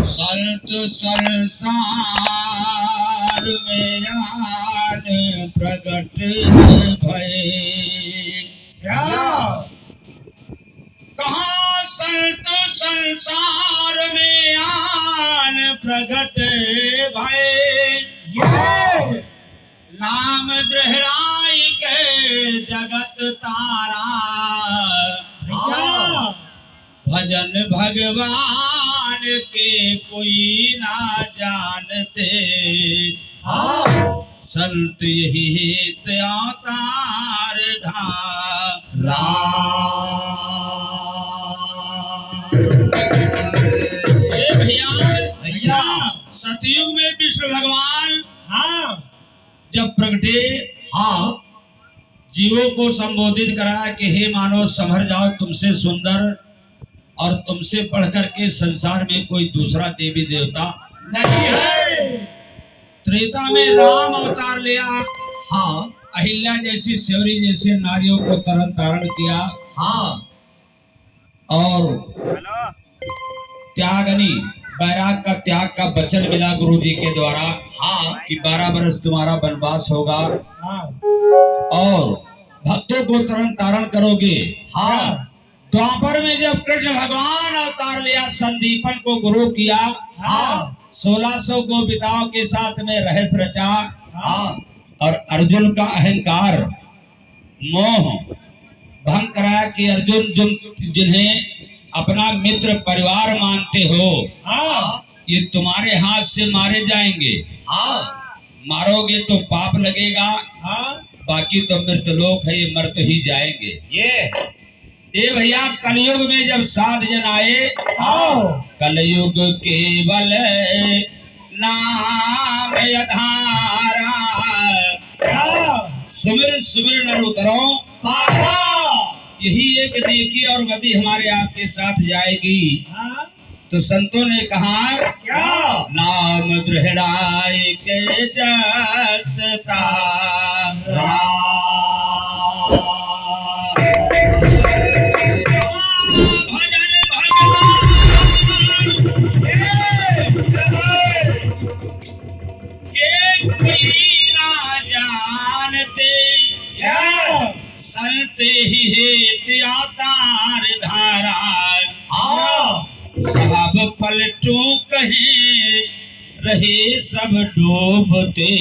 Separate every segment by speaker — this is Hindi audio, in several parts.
Speaker 1: संत संसार में आन प्रगट भय। कहाँ संत संसार में आन प्रगट भय। नाम द्रहराई के जगत तारा। भजन भगवान के कोई ना जानते। संत यही हित अवतार धारा। भैया सतयुग में विष्णु भगवान जब प्रगटे जीवों को संबोधित कराया कि हे मानव संभर जाओ, तुमसे सुंदर और तुमसे बढ़कर के संसार में कोई दूसरा देवी देवता नहीं है। त्रेता में राम अवतार लिया। अहिल्या जैसी सेवरी जैसे नारियों को तरन तारण किया। और त्यागनी बैराग का त्याग का वचन मिला गुरु जी के द्वारा कि 12 वर्ष तुम्हारा वनवास होगा और भक्तों को तरन तारण करोगे। द्वापर में जब कृष्ण भगवान अवतार लिया, संदीपन को गुरु किया, 1600 को बिताओ के साथ में रहस्य रचा। और अर्जुन का अहंकार मोह भंग कराया कि अर्जुन जिन्हें अपना मित्र परिवार मानते हो, ये तुम्हारे हाथ से मारे जाएंगे। मारोगे तो पाप लगेगा, बाकी तो मृतलोक है, ये मर तो ही जाएंगे। ये भैया कलयुग में जब 7 जन आए, कलयुग केवल नाम आधारा। सुमिर सुमिर नर उतरो, यही एक नेकी और गति हमारे आपके साथ जाएगी। तो संतों ने कहा नाम दृढ़ाई के जत तारा। संत ही हेत अवतार धारा। साहब पलटू कहे रहे सब डूबते।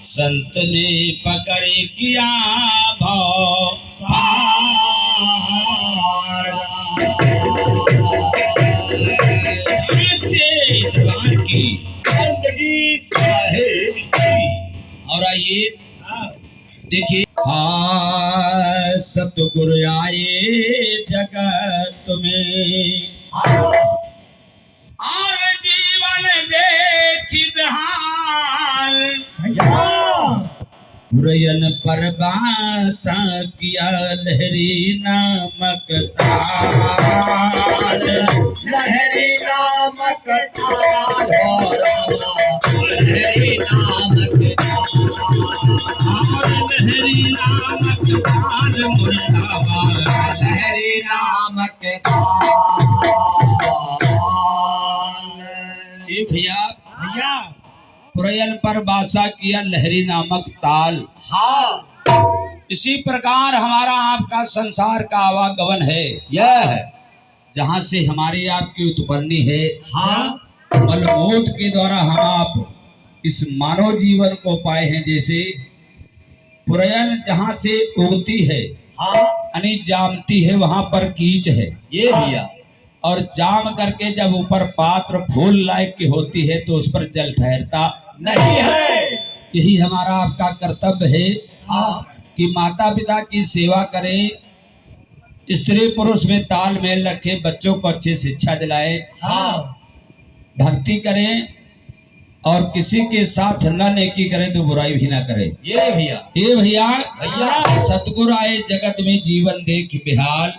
Speaker 1: संत ने पकड़ किया भाव दरबार की जिंदगी साहेब की। और आइए देखिए, सतगुरु आए जगत में और जीवन देखी बेहाल। मुरयन पर बासा किया लहरी नामक ताल। लहरी नामक ताल, लहरी नामक लहरी नामक ताल मुर्दाबाद। लहरी नामक ताल। ये भैया पुरयन पर बासा किया लहरी नामक ताल। इसी प्रकार हमारा आपका संसार का आवागमन है। यह जहाँ से हमारी आपकी उत्पत्ति है। मलमूत्र के द्वारा हम आप इस मानव जीवन को पाए हैं। जैसे पुरयन जहाँ से उगती है, यानी जामती है, वहां पर कीच है। ये भैया और जाम करके जब ऊपर पात्र फूल लायक की होती है तो उस पर जल ठहरता नहीं है। यही हमारा आपका कर्तव्य है कि माता पिता की सेवा करें, स्त्री पुरुष में तालमेल रखें, बच्चों को अच्छी शिक्षा दिलाएं, भक्ति करें और किसी के साथ न नेकी करें तो बुराई भी ना करें। ये भैया सतगुरु आए जगत में जीवन देख बिहाल।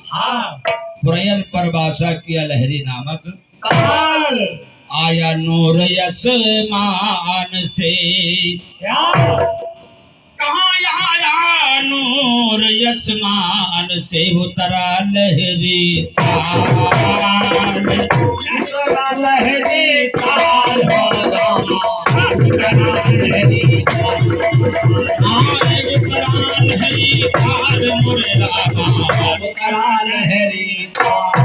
Speaker 1: पुरयन पर बासा किया लहरी नामक काल। आया नूर यस मान से कहाँ यहाँ आया नूर यशमान से उतरा लहरी ताल, उतरा लहरी ताल हो रामा, उतरा लहरी ताल, उतरा लहरी ताल मोरे रामा, उतरा लहरी ताल।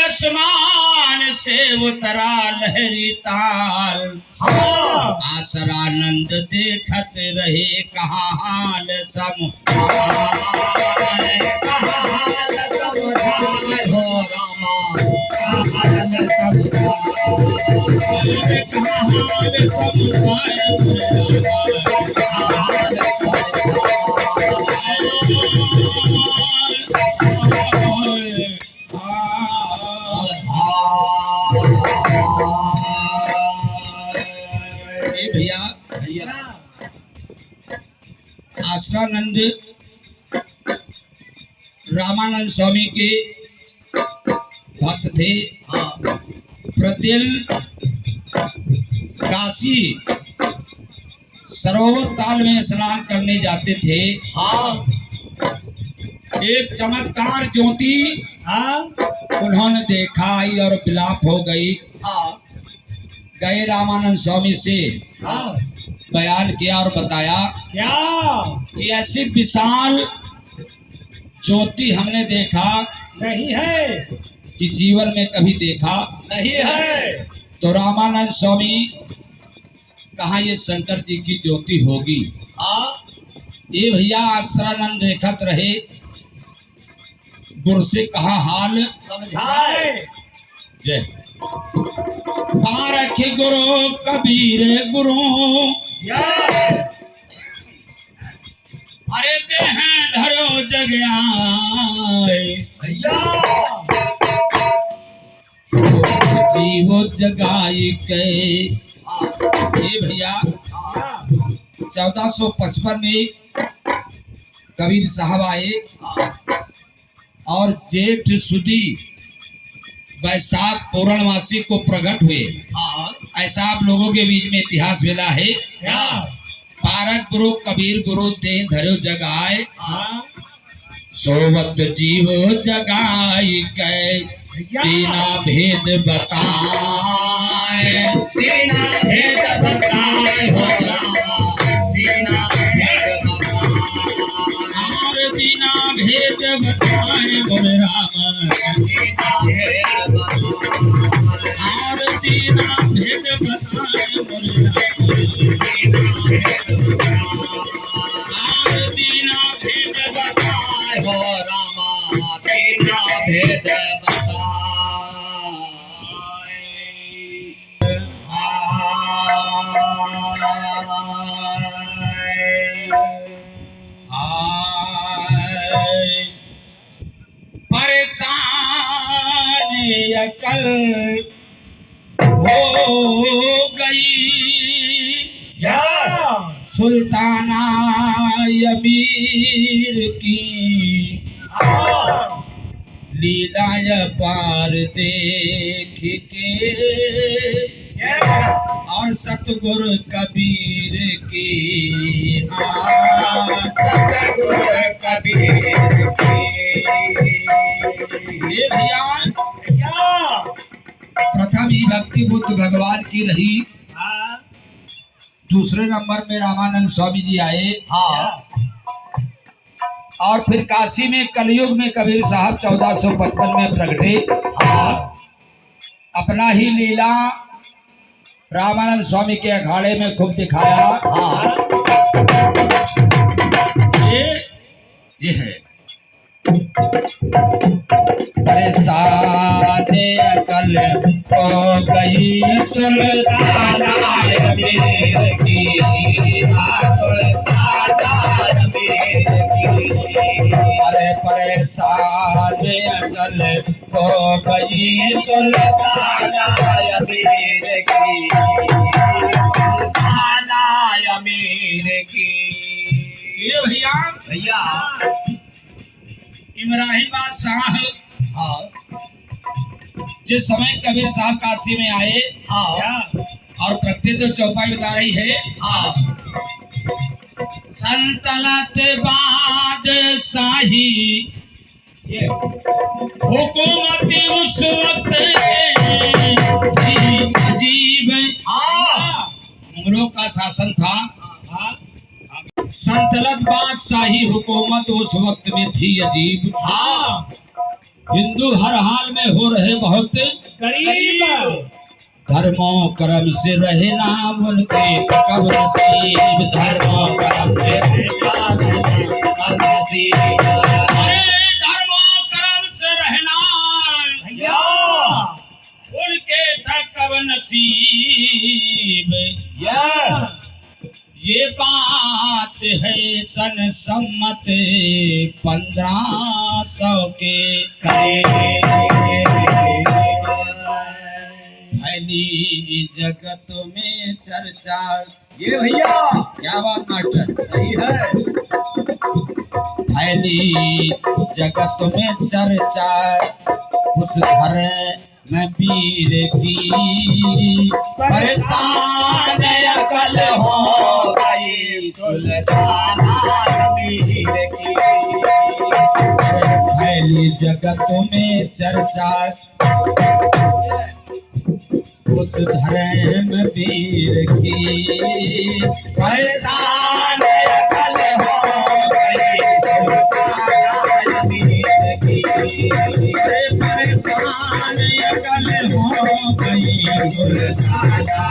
Speaker 1: आसमान से उतरा लहरी ताल, आसरानंद देखत रहे कहाँ हाल समुझाए, कहाँ हाल समुझाए हो रामा, कहाँ हाल समुझाए, कहाँ हाल समुझाए। भैया आसरानंद रामानंद स्वामी के भक्त थे। प्रतिदिन काशी सरोवर ताल में स्नान करने जाते थे। एक चमत्कार ज्योति उन्होंने देखा और विलाप हो गई। गए रामानंद स्वामी से बयान किया और बताया क्या कि ऐसी विशाल ज्योति हमने देखा नहीं है कि जीवन में कभी देखा नहीं है। तो रामानंद स्वामी कहा ये शंकर जी की ज्योति होगी। ये भैया आसरानंद देखत रहे, गुरु से कहा हाल समझाए। जय पारख गुरु कबीर गुरु, अरे देह धरो जग आए, जीवो जगाई के। ये भैया 1455 में कबीर साहब आए और जेठ सुदी वैशाख पूर्णमासी को प्रकट हुए। ऐसा आप लोगों के बीच में इतिहास मिला है। पारक गुरु कबीर गुरु दे धरो जगाए, सोवत जीव जगाई गए, तीना भेद बताए, तीना भेद बताए हो तीना भेद बताए, तीना भेद बताए बोले राम, और तीना भेद बताए बोले और तीना भेद बताए हो रामा, तीना भेद कल हो गई क्या सुल्ताना यमीर की, लीला पार देख के और सतगुरु कबीर की, सतगुरु कबीर की। ये भैया प्रथम ही भक्ति बुद्ध भगवान की रही। दूसरे नंबर में रामानंद स्वामी जी आए। और फिर काशी में कलयुग में कबीर साहब 1455 में प्रगटे। अपना ही लीला रामानंद स्वामी के अखाड़े में खूब दिखाया। ये है परेशान कल हो गई सुल्ताना यमीर की, सुल्ताना यमीर की, अरे परेशान कल हो गई सुल्ताना यमीर की, सुल्ताना यमीर की। ये भैया इब्राहिम बादशाह हाँ। जिस समय कबीर साहब काशी में आए और प्रकृति तो चौपाई बता रही है सल्तनत बादशाही हुकूमती उस वक्त अजीब मुगलों का शासन था। सल्तनत बादशाही हुकूमत उस वक्त में थी अजीब। हिंदू हर हाल में हो रहे बहुत करीब। धर्मों कर्म से रहे नाम उनके कब नसीब। धर्मों कर्म से रहे नाम कब नसीब। अरे धर्मों कर्म से रहना उनके कब नसीब। ये बात है सन सम्मत 1500 के फैली जगत में चर्चा। ये भैया क्या बात मास्टर सही है। फैली जगत में चर्चा उस घर में वीर की परेशान अकल हो गई सुल्ताना वीर की। फैली जगत में चर्चा उस धर्म वीर की परेशान अकल हो गई सुल्ताना वीर की। परेशान अकल हो गई सुल्ताना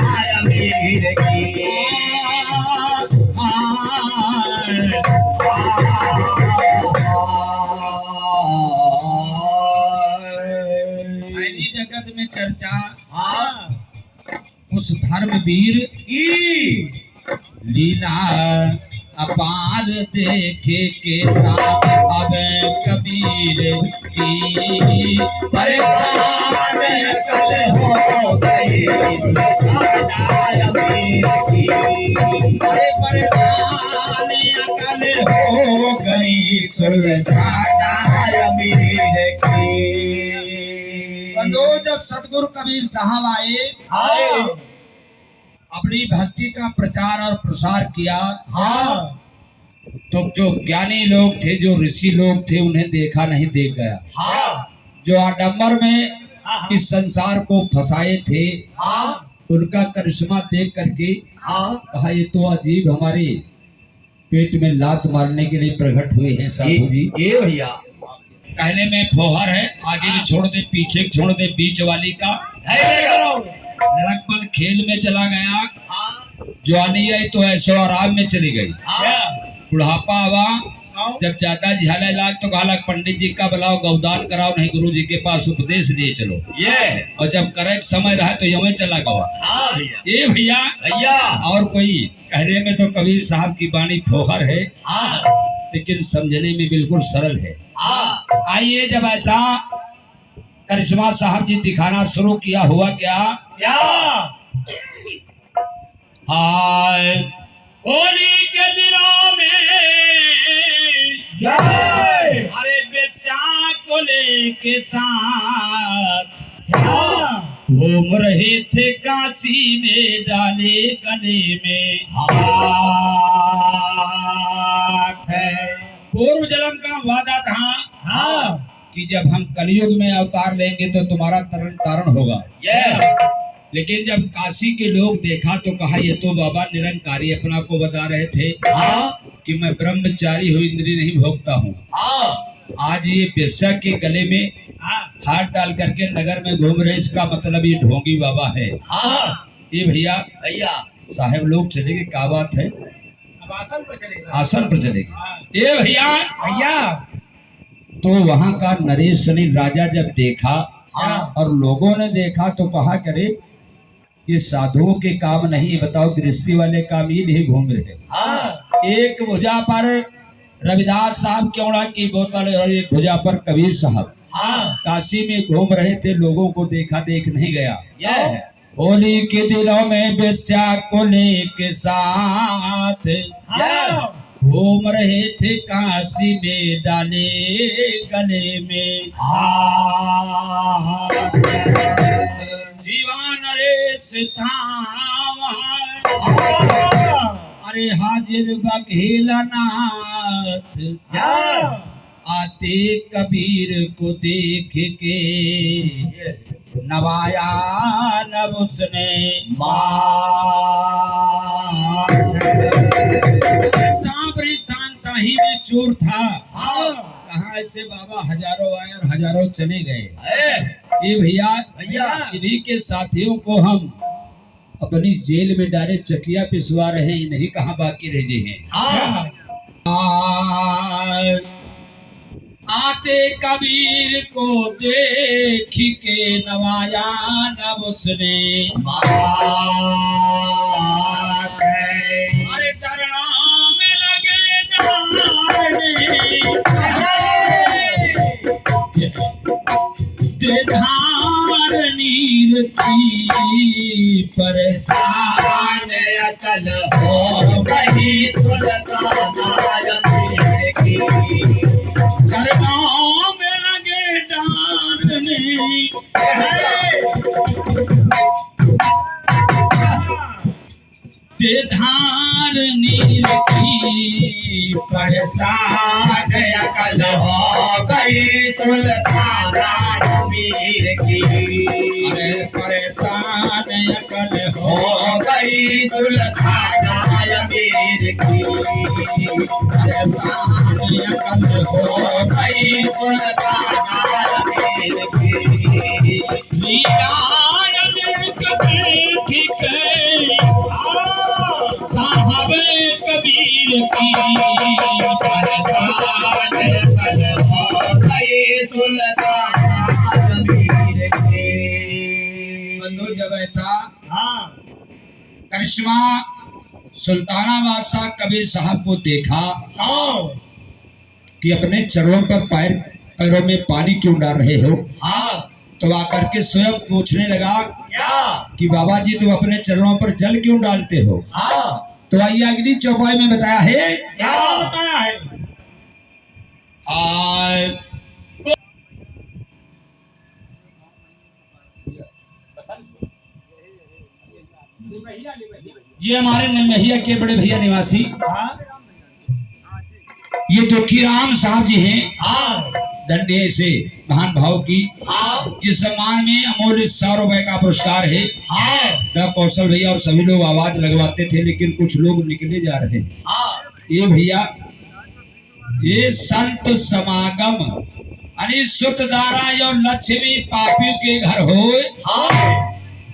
Speaker 1: वीर की। जगत में चर्चा उस धर्मवीर की लीला अपार देखे के साथ अब कबीर की परेशान अकल हो गई सुल्ताना वीर की। परेशान अकल हो गई सुल्ताना वीर की। जब सतगुरु कबीर साहब आए अपनी भक्ति का प्रचार और प्रसार किया तो जो ज्ञानी लोग थे जो ऋषि लोग थे उन्हें देखा नहीं देख गया। जो आडंबर में इस संसार को फंसाए थे उनका करिश्मा देख करके कहा ये तो अजीब हमारे पेट में लात मारने के लिए प्रकट हुए हैं साधु जी। ये भैया कहने में फोहर है आगे की छोड़ दे पीछे की छोड़ दे बीच वाली का लड़कपन खेल में चला गया। जवानी आई तो ऐसो आराम में चली गई। बुढ़ापा आवा जब ज्यादा झेलने लाग तो कहा पंडित जी का बुलाओ गौदान कराओ नहीं गुरु जी के पास उपदेश लिए चलो। और जब करेक्ट समय रहा तो यूं चला गवा। ये भैया और कोई कहने में तो कबीर साहब की वाणी फोहर है लेकिन समझने में बिल्कुल सरल है। आइए जब ऐसा करिश्मा साहब जी दिखाना शुरू किया हुआ क्या हाय होली के दिनों में अरे बेचा को लेके साथ घूम रहे थे काशी में डाले गले में हाथ है। पूर्व जन्म का वादा था कि जब हम कलयुग में अवतार लेंगे तो तुम्हारा तरण तारण होगा। लेकिन जब काशी के लोग देखा तो कहा ये तो बाबा निरंकारी अपना को बता रहे थे कि मैं ब्रह्मचारी हूँ इंद्री नहीं भोगता हूँ। आज ये बेश्या के गले में हाथ डाल करके नगर में घूम रहे इसका मतलब ये ढोंगी बाबा है। ये भैया साहब लोग चलेंगे क्या बात है आसन पर चलेंगे। ये भैया तो वहां का नरेश अनिल राजा जब देखा और लोगों ने देखा तो कहा करे ये साधुओं के काम नहीं बताओ गृहस्थी वाले काम ये घूम रहे। एक भुजा पर रविदास साहब क्योड़ा की बोतल और एक भुजा पर कबीर साहब काशी में घूम रहे थे। लोगों को देखा देख नहीं गया। होली के दिनों में बेश्या को लेके साथ घूम रहे थे काशी में डाले गले में जीवा नरेश था अरे हाजिर बघेला नाथ आते कबीर को देख के नवाया नब उसने सांबरी शाही में चोर था। कहा ऐसे बाबा हजारों आए और हजारों चले गए। ये भैया इन्हीं के साथियों को हम अपनी जेल में डाले चकिया पिसवा रहे हैं, नहीं कहाँ बाकी रह गए हैं। आते कबीर को देख के नवाया नब उसने अरे चरणा में लगे धार नीर की परेशान अचल हो गई सुल्तान की चरणों में लगे डारने धार नीर की परेशान अकल हो गई सुल्तान मीर की अरे परेशान अकल हो गई सुल्तान मीर की परेशान अकल हो गई सुल्तान मीर की साहबे कबीर की परेशान अकल हो गई सुल्तान मीर की। बंधु जब ऐसा करिश्मा सुल्ताना बादशाह कबीर साहब को देखा कि अपने चरणों पर पैरों में पानी क्यों डाल रहे हो, तो आकर के स्वयं पूछने लगा कि बाबा जी तुम अपने चरणों पर जल क्यों डालते हो। तो आइए अगली चौपाई में बताया है, क्या बताया है। ये हमारे नमहिया के बड़े भैया निवासी ये दुखी राम साहब जी हैं। धन्य से महान भाव की इस सम्मान में अमूल्य 100 रुपए का पुरस्कार है। डॉ कौशल भैया और सभी लोग आवाज लगवाते थे, लेकिन कुछ लोग निकले जा रहे हैं। ये भैया ये संत समागम अरे सुतदारा और लक्ष्मी पापियों के घर हो।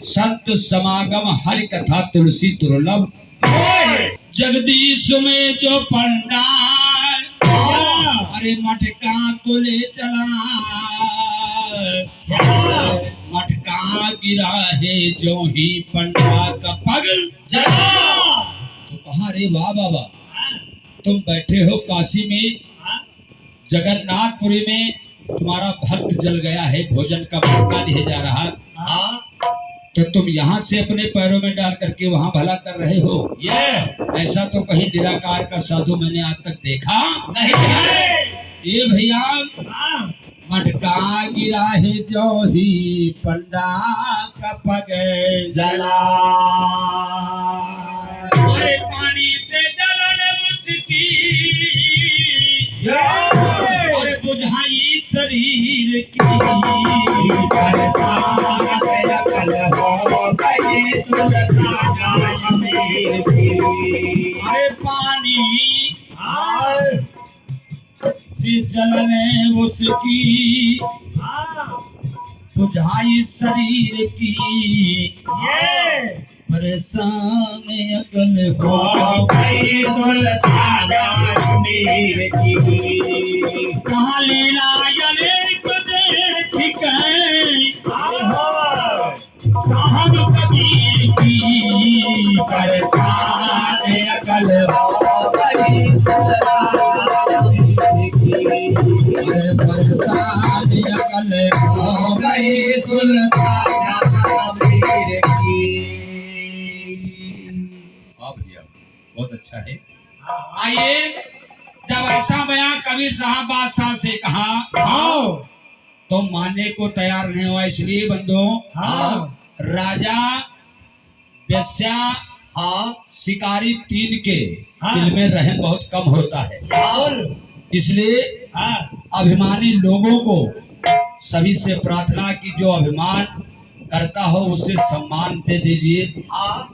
Speaker 1: संत समागम हरि कथा तुलसी दुर्लभ जगदीश में जो पंडाल अरे मटका को ले चला मटका गिरा है जो ही पंडा का पग जला। तो कहा रे वाह बाबा तुम बैठे हो काशी में जगन्नाथपुरी में तुम्हारा भक्त जल गया है, भोजन का मटका नहीं जा रहा, तो तुम यहाँ से अपने पैरों में डाल करके वहाँ भला कर रहे हो। ऐसा तो कहीं निराकार का साधु मैंने आज तक देखा नहीं है। ये भैया मटका गिरा है जो ही पंडा का पग जला। अरे पानी से जलन उसकी और बुझाई शरीर की अरे पानी से जलन उसकी बुझाई शरीर की परेशान अकल हो गई सुल्तान मीर की। कहाँ लेना अनेक देख साहब कबीर की परेशान अकल हो गई परेशान अकल हो गई सुल्तान मीर की। बहुत अच्छा है। आइए, जब ऐसा बयां कबीर साहब बादशाह से कहा तो मानने को तैयार नहीं हुआ। इसलिए बंधुओं, राजा, वेश्या, शिकारी तीन के दिल में रहम बहुत कम होता है। इसलिए अभिमानी लोगों को सभी से प्रार्थना की जो अभिमान करता हो उसे सम्मान दे दीजिए,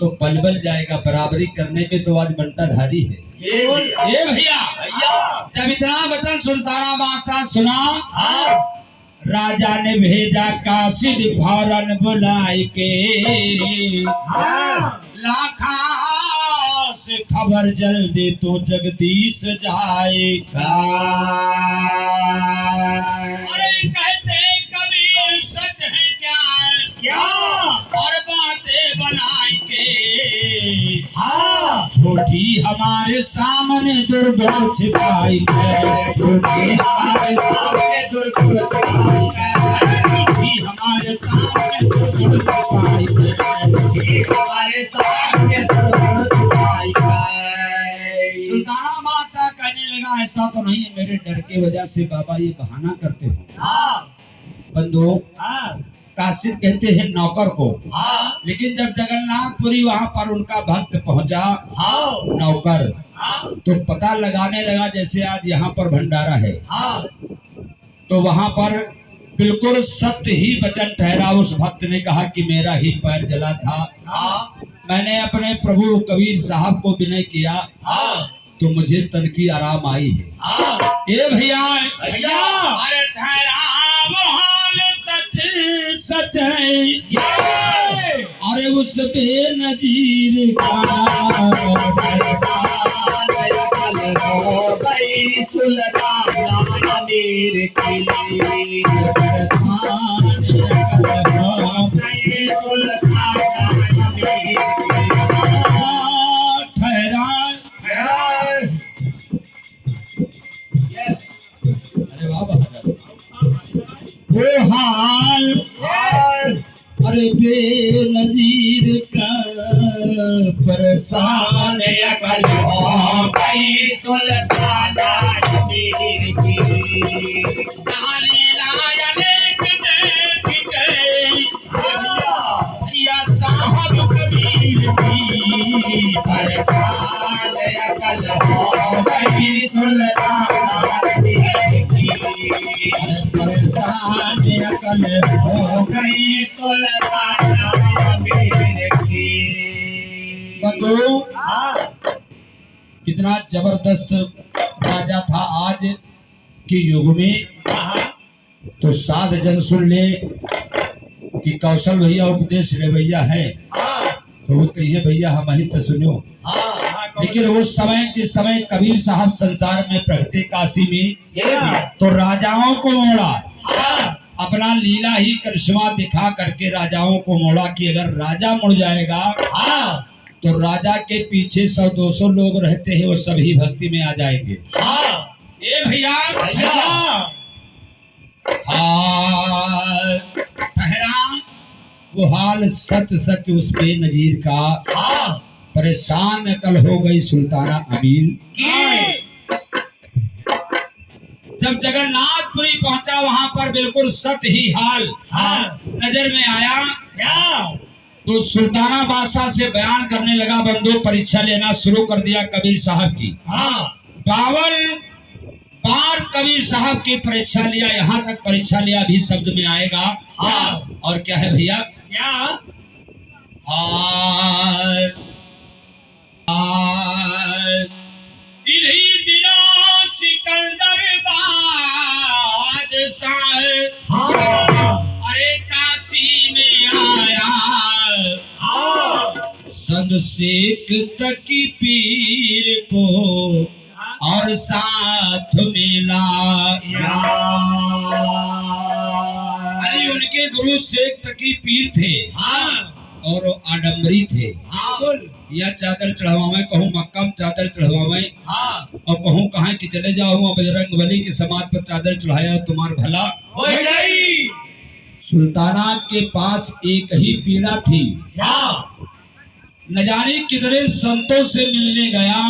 Speaker 1: तो बल जाएगा। बराबरी करने में तो आज बंटाधारी है। ये भैया, जब इतना वचन सुल्ताना बादशाह सुना, राजा ने भेजा कासिद फौरन बुलाए के, लाखा से खबर जल्दी तो जगदीश जाएगा। अरे कहते कबीर सच है क्या और बातें बनाए के, झूठी हमारे सामने दुर्बल छिपाई है, झूठी हमारे सामने दुर्बल छिपाई है, झूठी हमारे सामने दुर्बल छिपाई है, झूठी हमारे सामने दुर्बल छिपाई है। सुल्ताना बादशाह कहने लगा, ऐसा तो नहीं, मेरे डर के वजह से बाबा ये बहाना करते हो। बंधु, कासिद कहते हैं नौकर को, लेकिन जब जगन्नाथपुरी वहां पर उनका भक्त पहुंचा, नौकर तो पता लगाने लगा जैसे आज यहाँ पर भंडारा है, तो वहां पर बिल्कुल सत्य ही वचन ठहरा। उस भक्त ने कहा कि मेरा ही पैर जला था, मैंने अपने प्रभु कबीर साहब को विनय किया तो मुझे तन की आराम आई है। ये भैया, अरे ठहरा वो हाल सच सच है, अरे उस बेनजीर का सुल्तान अमीर की ठहरा। अरे बाबा, वो हाल अरे बेनजीर का परेशान अकल हो गई सुल्तान अमीर की, डाली लायक देख गई या साहब कबीर की, परेशान अकल हो गई सुल्तान अमीर की, परेशान अकल हो गई सुल्तान अमीर की। बंधु, इतना जबरदस्त राजा था आज के युग में, तो साध जन सुन ले कि कौशल भैया उपदेश रे भैया है, तो वो कहिए भैया हम ही तो सुनो। लेकिन उस समय, जिस समय कबीर साहब संसार में प्रगटे काशी में, तो राजाओं को मोड़ा, अपना लीला ही करिश्मा दिखा करके राजाओं को मोड़ा कि अगर राजा मुड़ जाएगा तो राजा के पीछे 100-200 लोग रहते हैं, वो सभी भक्ति में आ जाएंगे। ये भैया, ठहरा वो हाल सच सच उस बेनजीर का, परेशान अकल हो गई सुल्ताना अमीर की। जब जगन्नाथपुरी पहुंचा, वहां पर बिल्कुल सत्य ही हाल नजर में आया, तो सुल्ताना बादशाह से बयान करने लगा। बंदो, परीक्षा लेना शुरू कर दिया कबीर साहब की। 52 बार कबीर साहब की परीक्षा लिया, यहाँ तक परीक्षा लिया भी शब्द में आएगा। और क्या है भैया, इन्हीं दिनों सिकंदर बादशाह अरे काशी में आया, संग शेख तकी पीर को और साथ में लाया। अरे उनके गुरु शेख तकी पीर थे और आडम्बरी थे। या चादर चढ़ावा, कहूँ मक्का में चादर चढ़ावा, और कहूँ कहा कि चले जाओ बजरंग बली की समाज पर चादर चढ़ाया तुम्हार भला हो जाई। सुल्ताना के पास एक ही पीड़ा थी, न जाने कितने संतों से मिलने गया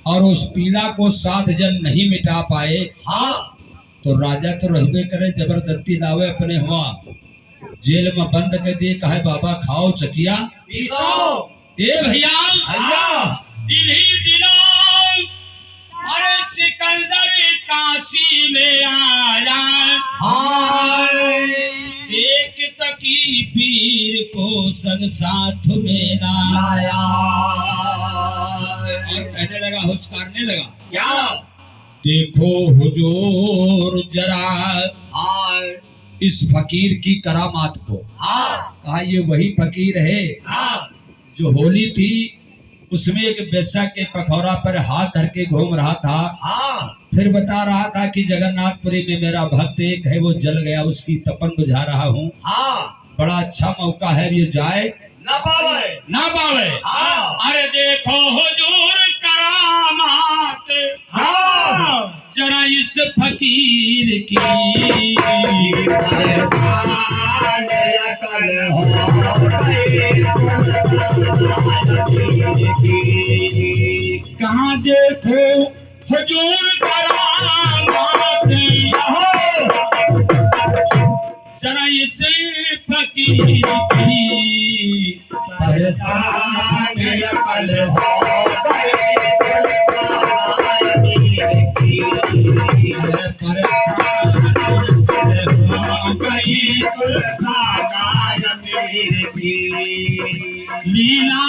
Speaker 1: और उस पीड़ा को 7 जन नहीं मिटा पाए,
Speaker 2: हाँ
Speaker 1: तो राजा तो रहबे करे, जबरदस्ती लावे अपने हुआ जेल में बंद कर दिए। कहे बाबा खाओ चकिया
Speaker 2: पीसो।
Speaker 1: ए भैया
Speaker 2: भैया
Speaker 1: इन्हीं दिनों अरे सिकंदर काशी में आया,
Speaker 2: हाय
Speaker 1: शेख तकी पीर को संग साथ में लाया। और कहने लगा, हुस्कारने लगा,
Speaker 2: क्या
Speaker 1: देखो हुजूर जरा
Speaker 2: हाय
Speaker 1: इस फकीर की करामात को।
Speaker 2: हाँ
Speaker 1: कहा ये वही फकीर है
Speaker 2: हाँ
Speaker 1: जो होली थी उसमें एक बेस्या के पखौरा पर हाथ धर के घूम रहा था,
Speaker 2: हाँ
Speaker 1: फिर बता रहा था कि जगन्नाथपुरी में मेरा भक्त एक है वो जल गया, उसकी तपन बुझा रहा हूँ।
Speaker 2: हाँ
Speaker 1: बड़ा अच्छा मौका है, ये जाए
Speaker 2: ना पावे
Speaker 1: ना पावे।
Speaker 2: हाँ
Speaker 1: अरे देखो हुजूर करामात
Speaker 2: हाँ
Speaker 1: जरा इस फकीर की। कहाँ देखो हुजूर करामात जरा इस फकीर की।
Speaker 2: परेशान अकल हो गई
Speaker 1: लीला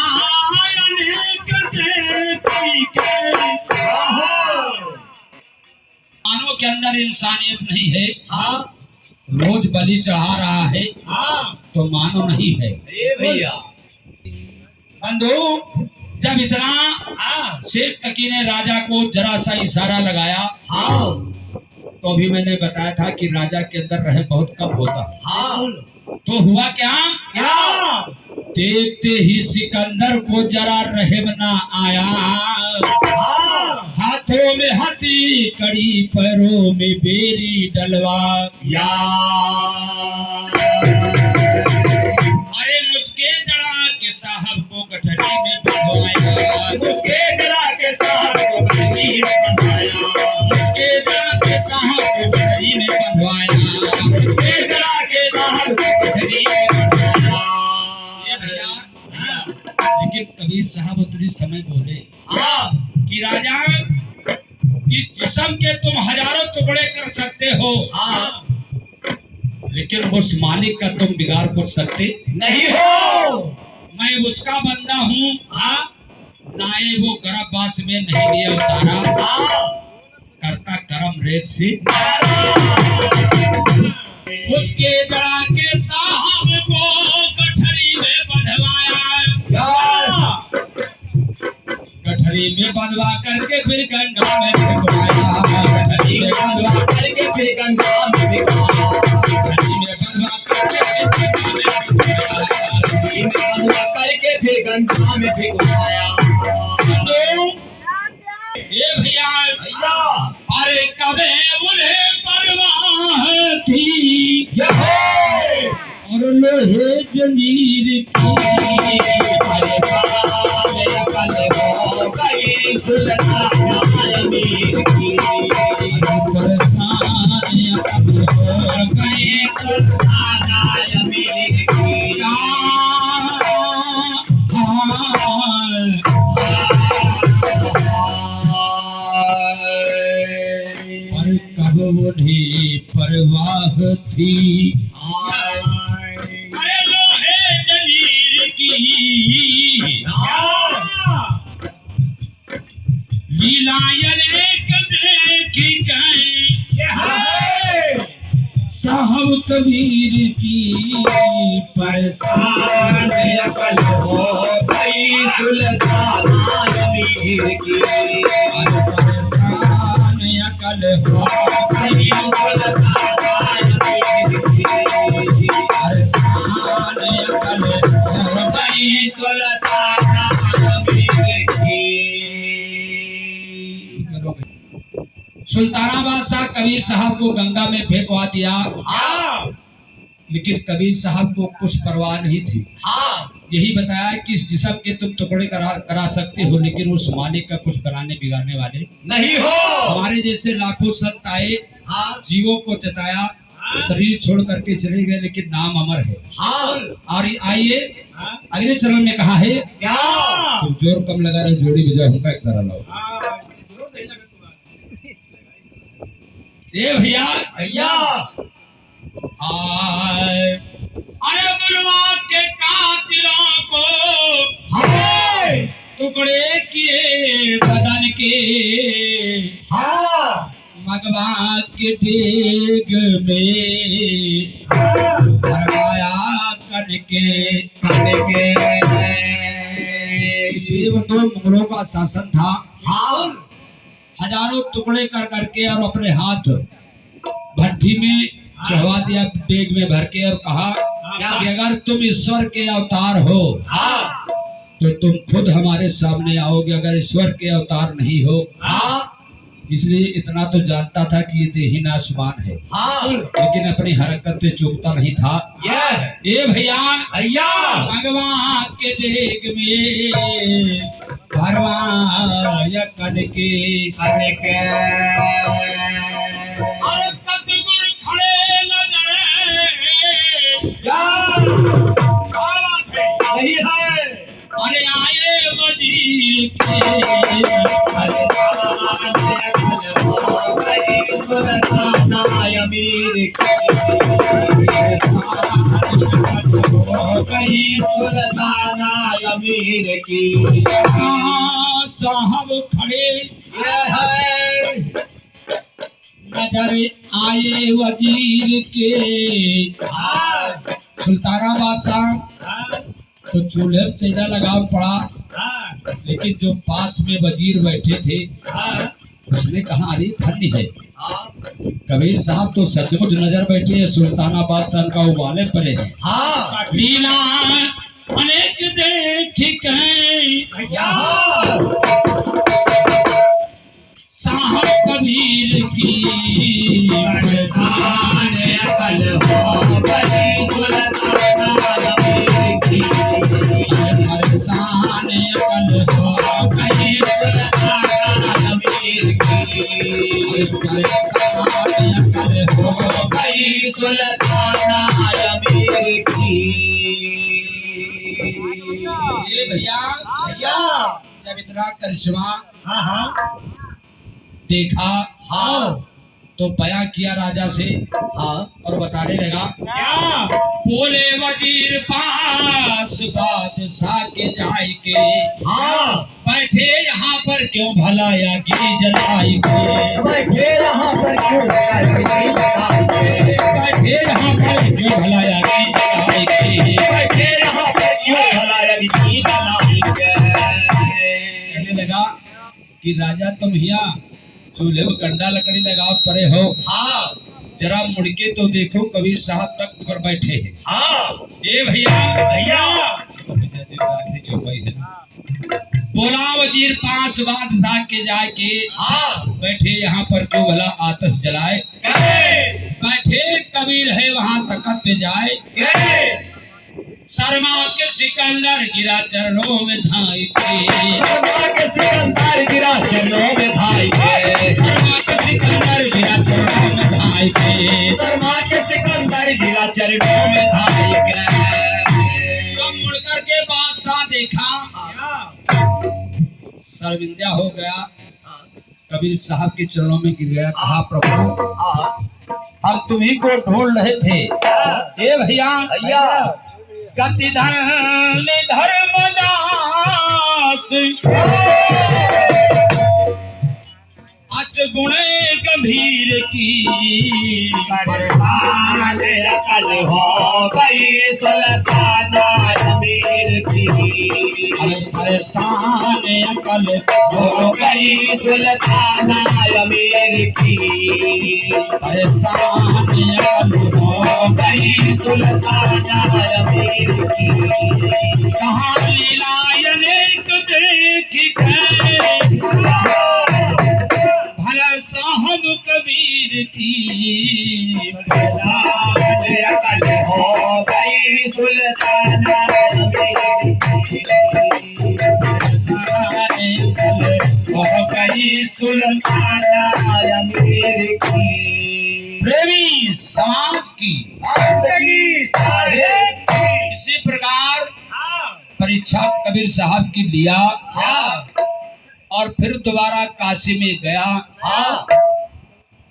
Speaker 1: अनेक देखी के मानव के अंदर इंसानियत नहीं है,
Speaker 2: हाँ
Speaker 1: रोज बलि चढ़ा रहा है
Speaker 2: हाँ
Speaker 1: तो मानो नहीं है।
Speaker 2: भैया
Speaker 1: बंधु जब इतना
Speaker 2: हाँ
Speaker 1: शेख तकी ने राजा को जरा सा इशारा लगाया,
Speaker 2: हाँ
Speaker 1: तो अभी मैंने बताया था कि राजा के अंदर रहम बहुत कम होता है।
Speaker 2: हाँ
Speaker 1: तो हुआ क्या,
Speaker 2: क्या
Speaker 1: देखते ही सिकंदर को जरा रहम ना आया,
Speaker 2: हाँ
Speaker 1: हाथों में हाथी कड़ी पैरों में बेरी डलवा।
Speaker 2: या
Speaker 1: अरे मुस्के जड़ा के साहब को गठरी में बंधवाया,
Speaker 2: उसके जरा के साथ को गठरी में बंधाया,
Speaker 1: मुस्के जड़ा के साहब को गठरी में बंधवाया।
Speaker 2: उसके जरा के साथ को गठरी में बंधाया।
Speaker 1: ये भैया लेकिन कबीर साहब उतनी समय बोले
Speaker 2: हाँ
Speaker 1: कि राजा इस जिस्म के तुम हजारों टुकड़े कर सकते हो,
Speaker 2: हाँ
Speaker 1: लेकिन उस मालिक का तुम बिगाड़ कुछ सकते
Speaker 2: नहीं हो।
Speaker 1: मैं उसका बंदा हूँ,
Speaker 2: हाँ
Speaker 1: नाए वो गर्भवास में नहीं लिए उतारा,
Speaker 2: हाँ
Speaker 1: करता कर्म रेत से। उसके जड़ा के साहब को गठरी में बंधवाया, गठरी में बंधवा करके फिर गंगा में फेंकवाया, गठरी में बंधवा
Speaker 2: करके फिर गंगा में भिगोया,
Speaker 1: गठरी में बंधवा
Speaker 2: करके फिर गंगा में भिगोया।
Speaker 1: ये भैया
Speaker 2: भैया
Speaker 1: अरे कबे उन्हें परवाह थी और लोहे जंजीर की।
Speaker 2: परेशान अकल हो गई सुल्ताना अमीर की,
Speaker 1: परेशान अकल हो गई
Speaker 2: सुल्ताना अमीर की।
Speaker 1: पर कब उन्हें परवाह थी अरे लोहे जंजीर की। लीला अनेक देखी गई साहब कबीर की।
Speaker 2: परेशान अकल हो गई सुल्ताना अमीर की,
Speaker 1: परेशान अकल हो गई
Speaker 2: सुल्ताना अमीर की,
Speaker 1: परेशान अकल हो गई
Speaker 2: सुल्ताना अमीर की।
Speaker 1: सुल्ताना बादशाह कबीर साहब को गंगा में फेंकवा दिया,
Speaker 2: हाँ
Speaker 1: लेकिन कबीर साहब को कुछ परवाह नहीं थी।
Speaker 2: हाँ
Speaker 1: यही बताया कि इस जिस्म के तुम टुकड़े करा सकते हो, लेकिन उस मालिक का कुछ बनाने बिगाड़ने वाले
Speaker 2: नहीं हो।
Speaker 1: हमारे जैसे लाखों संत आए,
Speaker 2: हाँ
Speaker 1: जीवों को जताया, शरीर छोड़ करके चले गए, लेकिन नाम अमर है।
Speaker 2: हाँ
Speaker 1: और आइए अगले चरण में कहा है,
Speaker 2: क्या
Speaker 1: तुम जोर कम लगा रहे, जोड़ी बजा होगा एक तरह लाओ। ये भैया
Speaker 2: भैया
Speaker 1: हाय, अरे बुलवा के कातिलों को
Speaker 2: हाय
Speaker 1: टुकड़े किए बदन के,
Speaker 2: हाँ
Speaker 1: मगवा के डेग में भरवाया कन के। इसलिए वो 2 मुगलों का शासन था।
Speaker 2: हाँ
Speaker 1: हजारों टुकड़े कर करके और अपने हाथ भट्टी में चढ़वा दिया, डेग में भर के, और कहा कि अगर तुम ईश्वर के अवतार हो
Speaker 2: हाँ
Speaker 1: तो तुम खुद हमारे सामने आओगे, अगर ईश्वर के अवतार नहीं हो।
Speaker 2: हाँ
Speaker 1: इसलिए इतना तो जानता था कि ये देहीन आसमान है,
Speaker 2: हाँ
Speaker 1: लेकिन अपनी हरकत से चूकता नहीं था। ये भैया
Speaker 2: भैया
Speaker 1: भगवा के डेग में भरवाया कन के। अरे सतगुरु खड़े नजर
Speaker 2: क्या
Speaker 1: बात है,
Speaker 2: नहीं है।
Speaker 1: अरे आए वजीर के,
Speaker 2: सुल्ताना अमीर
Speaker 1: कहीं
Speaker 2: सुल्ताना अमीर की
Speaker 1: साहब खड़े
Speaker 2: है।
Speaker 1: नजर आए वजीर के। सुल्ताना बादशाह तो चूल्हे पे चैना लगाव पड़ा, लेकिन जो पास में वजीर बैठे थे उसने कहा अरे धन्य है, कबीर साहब तो सचमुच नजर बैठे हैं, सुल्ताना बादशाह का उबाले पड़े हैं। लीला अनेक देख साहब कबीर की
Speaker 2: परेशान अकल हो गई सुल्ताना अमीर की।
Speaker 1: परेशान अकल हो गई
Speaker 2: सुल्ताना अमीर की।
Speaker 1: परेशान अकल हो
Speaker 2: गई सुल्ताना अमीर की।
Speaker 1: ये भैया
Speaker 2: भैया
Speaker 1: जब इतना करिश्मा
Speaker 2: हाँ हाँ
Speaker 1: देखा
Speaker 2: हाँ
Speaker 1: तो बयां किया राजा से
Speaker 2: हाँ
Speaker 1: और बताने लगा,
Speaker 2: क्या
Speaker 1: बोले वजीर पास बादशाह के जाए के,
Speaker 2: हाँ
Speaker 1: बैठे यहाँ पर क्यों भला या गिरी जलाई के,
Speaker 2: बैठे यहाँ पर क्यों लगाई
Speaker 1: बैठे यहाँ पर क्यों भला या गिरी जलाई के,
Speaker 2: बैठे यहाँ पर क्यों भलाई
Speaker 1: कहने लगा कि राजा तुम यहाँ चूल्हे में कंडा लकड़ी लगाओ परे हो,
Speaker 2: हाँ
Speaker 1: जरा मुड़के तो देखो कबीर साहब तख्त पर बैठे हैं।
Speaker 2: हाँ
Speaker 1: ये भैया
Speaker 2: भैया
Speaker 1: आखिरी चौपाई है ना। बोला वजीर पास बादशाह के जाके,
Speaker 2: हाँ
Speaker 1: बैठे यहाँ पर क्यों भला आतश जलाए,
Speaker 2: करे
Speaker 1: बैठे कबीर है वहाँ तख्त पे जाए,
Speaker 2: करे
Speaker 1: शर्मा के सिकंदर गिरा चरणों में धाई के,
Speaker 2: शर्मा के सिकंदर गिरा चरणों में धाई के,
Speaker 1: शर्मा के सिकंदर गिरा चरणों में धाई के,
Speaker 2: शर्मा के सिकंदर गिरा चरणों में धाई के।
Speaker 1: तो मुड़ करके बादशाह देखा, शर्मिंदा हो गया, कबीर साहब के चरणों में गिर गया, कहा प्रभु हम तुम्ही को ढूंढ रहे थे। ए भैया
Speaker 2: भैया
Speaker 1: कति धर्मदास अस गुण गंभीर की,
Speaker 2: परेशान अकल हो गई सुल्ताना अमीर की।
Speaker 1: परेशान अकल
Speaker 2: हो गई सुल्ताना अमीर की।
Speaker 1: परेशान अकल
Speaker 2: हो गई सुल्ताना अमीर की।
Speaker 1: कहाँ लीला अनेक देख भला साहब कबीर की,
Speaker 2: परेशान अकल हो गई सुल्ताना अमीर सुल्ताना अमीर की,
Speaker 1: प्रेमी समाज की।
Speaker 2: जिंदगी साहेब की।
Speaker 1: इसी प्रकार परीक्षा कबीर साहब की लिया और फिर दोबारा काशी में गया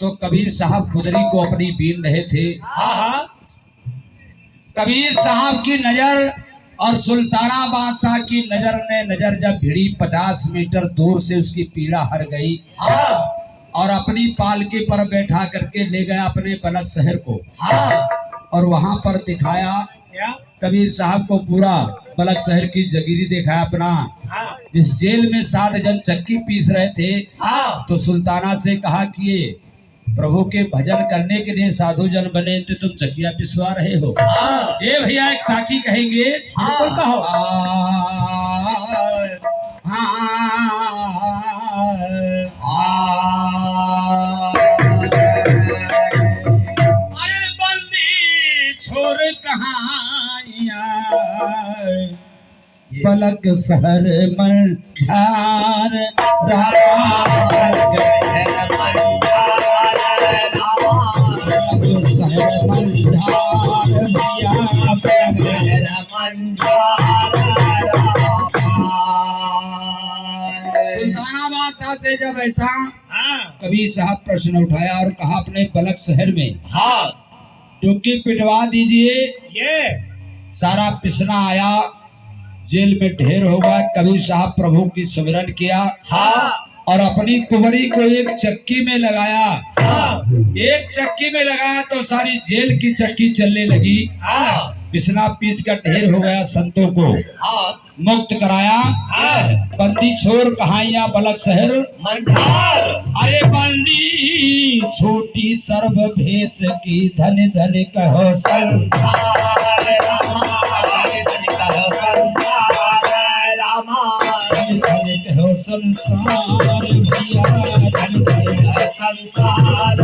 Speaker 1: तो कबीर साहब गुदरी को अपनी बीन रहे थे। कबीर साहब की नजर और सुल्ताना बादशाह की नजर ने नजर जब भिड़ी 50 मीटर दूर से उसकी पीड़ा हर गई और अपनी पालकी पर बैठा करके ले गया अपने पलक शहर को और वहां पर दिखाया कबीर साहब को पूरा पलक शहर की जगीरी दिखाया अपना। जिस जेल में 7 जन चक्की पीस रहे थे तो सुल्ताना से कहा कि ये प्रभु के भजन करने के लिए साधु जन बने थे, तुम चकिया पिसवा रहे हो। ये भैया एक साखी कहेंगे तो कहो। अरे बंदी छोड़ कहानियां पलक शहर मन झार सुल्ताना बादशाह से जब ऐसा कबीर साहब प्रश्न उठाया और कहा अपने पलक शहर में डुबकी पिटवा दीजिए। सारा पिसना आया, जेल में ढेर होगा। कबीर साहब प्रभु की सिमरन किया और अपनी कुबरी को एक चक्की में लगाया। एक चक्की में लगाया तो सारी जेल की चक्की चलने लगी। पिसना पीस का ढेर हो गया। संतों को मुक्त कराया। बंदी छोर कहाइया बलक शहर मंझार। अरे बंदी छोटी सर्व भेष की धन धन कहो संसार कहो संसार भैया संसार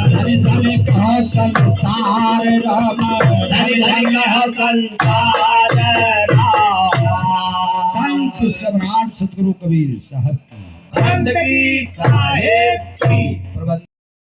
Speaker 1: धन धन कहो संसार रामा धन धन कहो संसार संत सम्राट सतगुरु कबीर साहब की
Speaker 2: जिंदगी साहेब की।
Speaker 1: प्रबंध